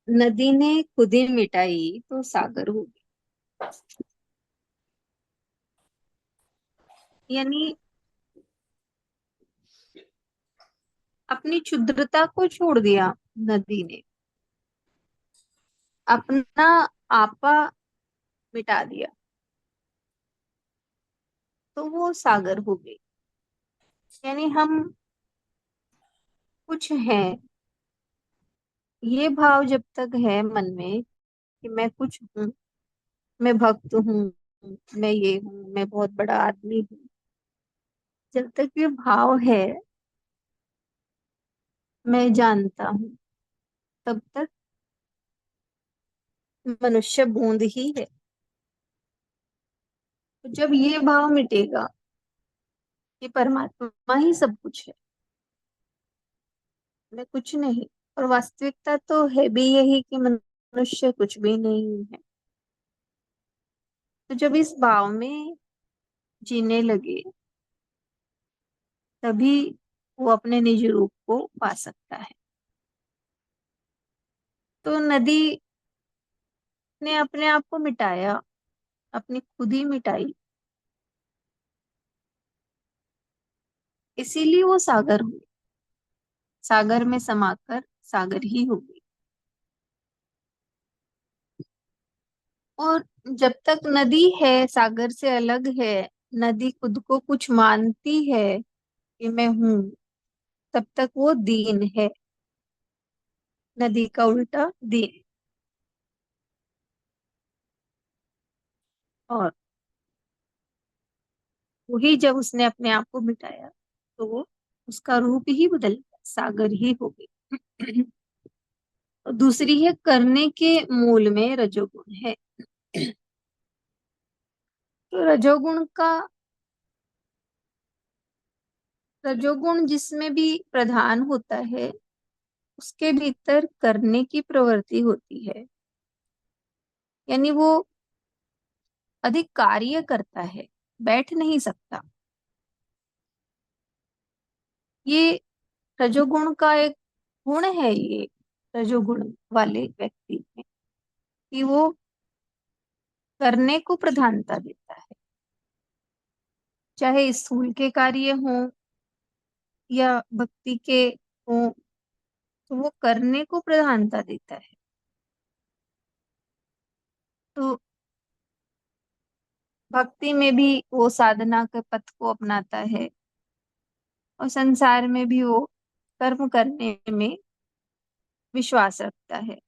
नदी ने खुद ही मिटाई तो सागर हो गई। यानी अपनी क्षुद्रता को छोड़ दिया नदी ने, अपना आपा मिटा दिया, तो वो सागर हो गई। यानी हम कुछ हैं, ये भाव जब तक है मन में कि मैं कुछ हूँ, मैं भक्त हूँ, मैं ये हूँ, मैं बहुत बड़ा आदमी हूँ, जब तक ये भाव है, मैं जानता हूँ, तब तक मनुष्य बूंद ही है। तो जब ये भाव मिटेगा कि परमात्मा ही सब कुछ है, मैं कुछ नहीं, और वास्तविकता तो है भी यही कि मनुष्य कुछ भी नहीं है, तो जब इस भाव में जीने लगे, तभी वो अपने निज रूप को पा सकता है। तो नदी ने अपने आप को मिटाया, अपनी खुद ही मिटाई, इसीलिए वो सागर हुई, सागर में समाकर सागर ही हो गई। और जब तक नदी है, सागर से अलग है, नदी खुद को कुछ मानती है कि मैं हूं, तब तक वो दीन है। नदी का उल्टा दीन। और वही जब उसने अपने आप को मिटाया, तो वो उसका रूप ही बदल गया, सागर ही हो गई। और दूसरी है, करने के मूल में रजोगुण है। तो रजोगुण जिसमें भी प्रधान होता है, उसके भीतर करने की प्रवृत्ति होती है। यानी वो अधिक कार्य करता है, बैठ नहीं सकता। ये रजोगुण का एक गुण है, ये रजोगुण वाले व्यक्ति में, कि वो करने को प्रधानता देता है, चाहे स्थूल के कार्य हो या भक्ति के हो, तो वो करने को प्रधानता देता है। तो भक्ति में भी वो साधना के पथ को अपनाता है, और संसार में भी वो कर्म करने में विश्वास रखता है।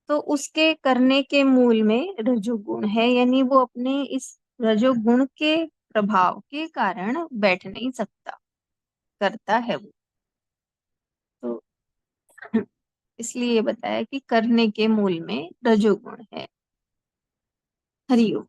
तो उसके करने के मूल में रजोगुण है, यानी वो अपने इस रजोगुण के प्रभाव के कारण बैठ नहीं सकता, करता है वो। तो इसलिए ये बताया कि करने के मूल में रजोगुण है। हरिओम।